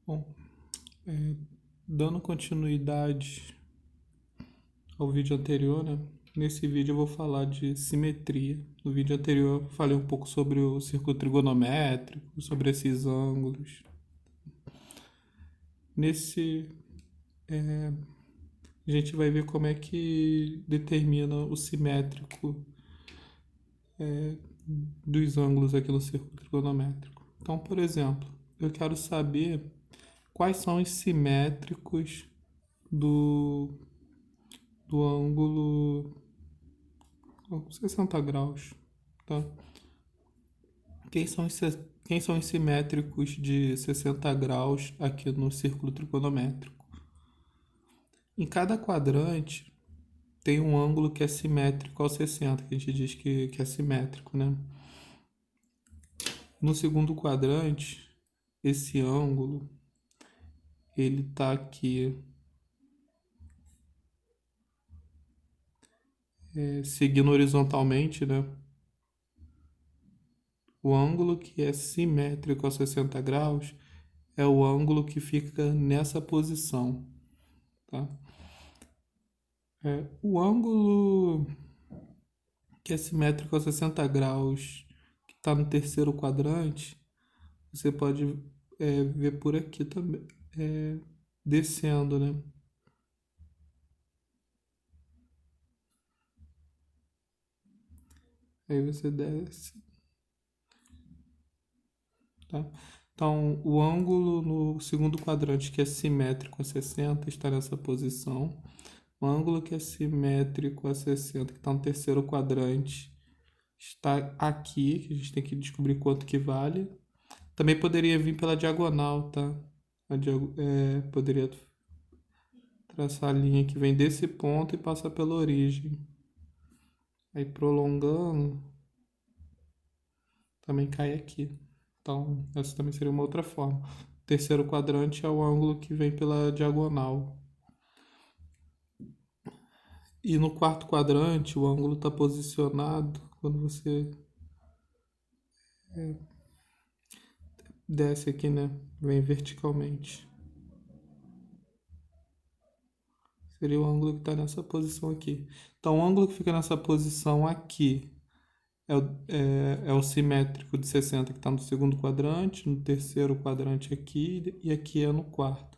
Bom, dando continuidade ao vídeo anterior, né? Nesse vídeo eu vou falar de simetria. No vídeo anterior eu falei um pouco sobre o círculo trigonométrico, sobre esses ângulos. Nesse, a gente vai ver como é que determina o simétrico dos ângulos aqui no círculo trigonométrico. Então, por exemplo, eu quero saber quais são os simétricos do, do ângulo 60 graus, tá? Quem são os simétricos de 60 graus aqui no círculo trigonométrico? Em cada quadrante tem um ângulo que é simétrico ao 60, que a gente diz que é simétrico, né? No segundo quadrante, esse ângulo, ele tá aqui seguindo horizontalmente, né? O ângulo que é simétrico a 60 graus é o ângulo que fica nessa posição, tá? O ângulo que é simétrico a 60 graus, que está no terceiro quadrante, você pode ver por aqui também, descendo, né? Aí você desce, tá? Então, o ângulo no segundo quadrante que é simétrico a 60 está nessa posição. O ângulo que é simétrico a 60, que está no terceiro quadrante, está aqui, que a gente tem que descobrir quanto que vale. Também poderia vir pela diagonal, tá? Poderia traçar a linha que vem desse ponto e passa pela origem. Aí prolongando, também cai aqui. Então, essa também seria uma outra forma. O terceiro quadrante é o ângulo que vem pela diagonal. E no quarto quadrante, o ângulo está posicionado quando você desce aqui, né? Vem verticalmente. Seria o ângulo que está nessa posição aqui. Então, o ângulo que fica nessa posição aqui é o simétrico de 60, que está no segundo quadrante, no terceiro quadrante aqui, e aqui é no quarto.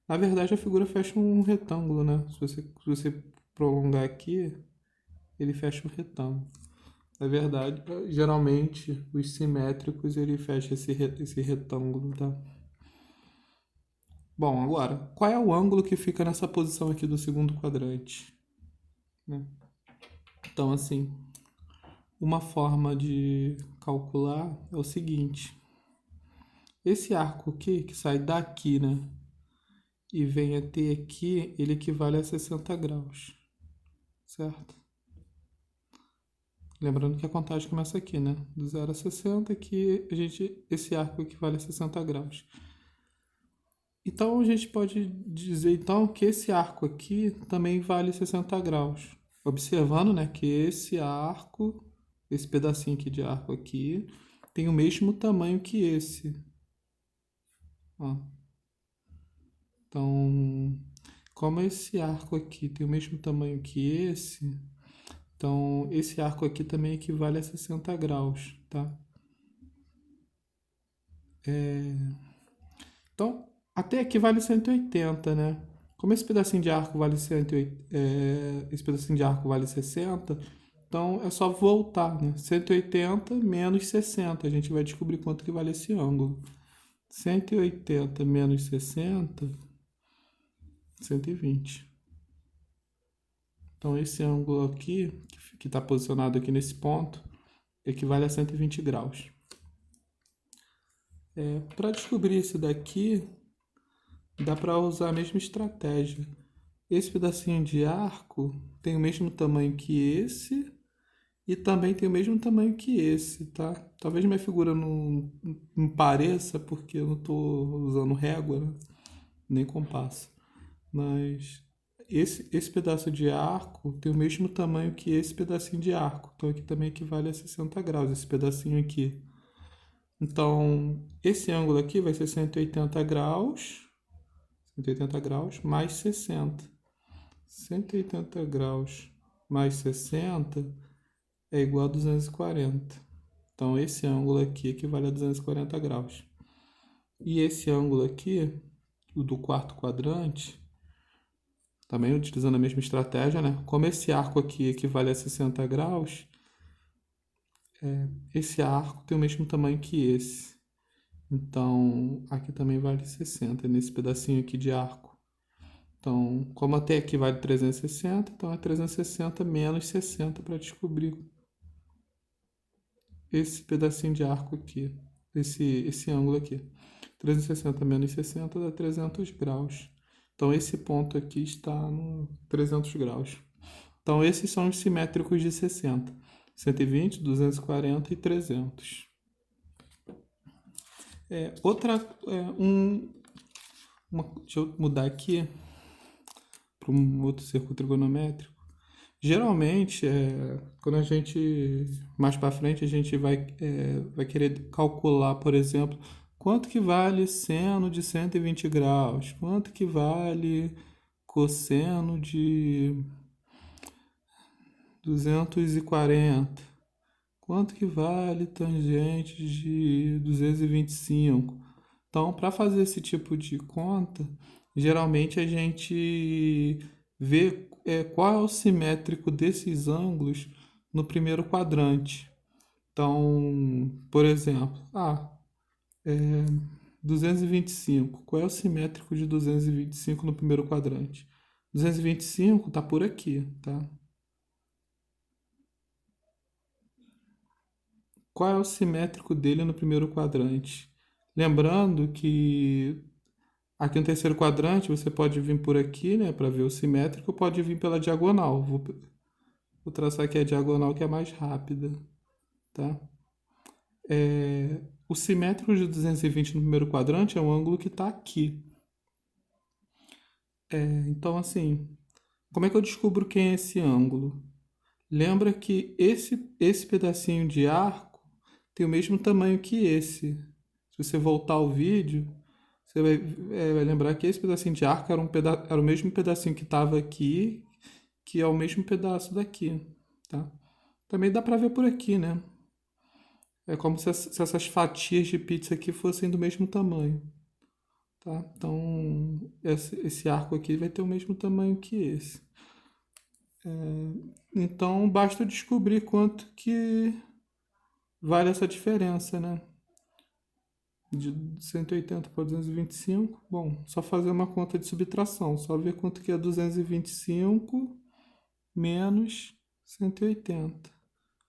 Na verdade, a figura fecha um retângulo, né? Se você prolongar aqui, ele fecha um retângulo. Na verdade, geralmente, os simétricos, ele fecha esse retângulo, tá? Bom, agora, qual é o ângulo que fica nessa posição aqui do segundo quadrante? Né? Então, assim, uma forma de calcular é o seguinte. Esse arco aqui, que sai daqui, né? E vem até aqui, ele equivale a 60 graus. Certo? Lembrando que a contagem começa aqui, né? Do 0 a 60, que esse arco equivale a 60 graus. Então, a gente pode dizer então que esse arco aqui também vale 60 graus. Observando, né, que esse arco, esse pedacinho aqui de arco aqui, tem o mesmo tamanho que esse. Ó. Então, como esse arco aqui tem o mesmo tamanho que esse, então esse arco aqui também equivale a 60 graus, tá? Então, até aqui vale 180, né? Como esse pedacinho de arco vale 180, esse pedacinho de arco vale 60, então é só voltar, né? 180 menos 60, a gente vai descobrir quanto que vale esse ângulo. 180 menos 60, 120. Então, esse ângulo aqui, que está posicionado aqui nesse ponto, equivale a 120 graus. Para descobrir isso daqui, dá para usar a mesma estratégia. Esse pedacinho de arco tem o mesmo tamanho que esse e também tem o mesmo tamanho que esse, tá? Talvez minha figura não pareça porque eu não estou usando régua, né? Nem compasso. Mas esse pedaço de arco tem o mesmo tamanho que esse pedacinho de arco. Então aqui também equivale a 60 graus, esse pedacinho aqui. Então, esse ângulo aqui vai ser 180 graus, 180 graus mais 60. 180 graus mais 60 é igual a 240. Então, esse ângulo aqui equivale a 240 graus. E esse ângulo aqui, o do quarto quadrante, também utilizando a mesma estratégia, né? Como esse arco aqui equivale a 60 graus, esse arco tem o mesmo tamanho que esse. Então, aqui também vale 60, nesse pedacinho aqui de arco. Então, como até aqui vale 360, então é 360 menos 60 para descobrir esse pedacinho de arco aqui, esse ângulo aqui. 360 menos 60 dá 300 graus. Então, esse ponto aqui está no 300 graus. Então, esses são os simétricos de 60. 120, 240 e 300. Deixa eu mudar aqui para um outro círculo trigonométrico. Geralmente, quando a gente, mais para frente, a gente vai querer calcular, por exemplo, quanto que vale seno de 120 graus, quanto que vale cosseno de 240, quanto que vale tangente de 225. Então, para fazer esse tipo de conta, geralmente a gente vê qual é o simétrico desses ângulos no primeiro quadrante. Então, por exemplo, 225. Qual é o simétrico de 225 no primeiro quadrante? 225 está por aqui, tá? Qual é o simétrico dele no primeiro quadrante? Lembrando que aqui no terceiro quadrante você pode vir por aqui, né, para ver o simétrico, pode vir pela diagonal. Vou traçar aqui a diagonal que é mais rápida, tá? O simétrico de 220 no primeiro quadrante é um ângulo que está aqui. Então, assim, como é que eu descubro quem é esse ângulo? Lembra que esse pedacinho de arco tem o mesmo tamanho que esse. Se você voltar ao vídeo, você vai lembrar que esse pedacinho de arco era o mesmo pedacinho que estava aqui, que é o mesmo pedaço daqui, tá? Também dá para ver por aqui, né? É como se essas fatias de pizza aqui fossem do mesmo tamanho, tá? Então, esse arco aqui vai ter o mesmo tamanho que esse. Então, basta descobrir quanto que vale essa diferença, né? De 180 para 225. Bom, só fazer uma conta de subtração. Só ver quanto que é 225 menos 180.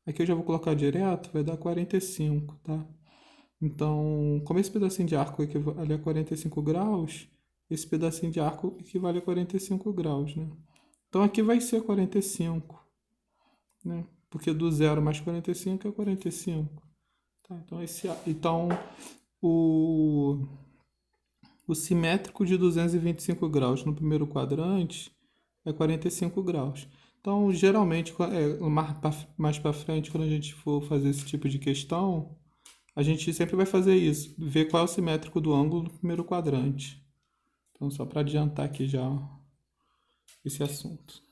Aqui eu já vou colocar direto, vai dar 45, tá? Então, como esse pedacinho de arco equivale a 45 graus, esse pedacinho de arco equivale a 45 graus, né? Então, aqui vai ser 45, né? Porque do 0 mais 45 é 45. Tá? Então, o simétrico de 225 graus no primeiro quadrante é 45 graus. Então, geralmente, mais para frente, quando a gente for fazer esse tipo de questão, a gente sempre vai fazer isso, ver qual é o simétrico do ângulo no primeiro quadrante. Então, só para adiantar aqui já esse assunto.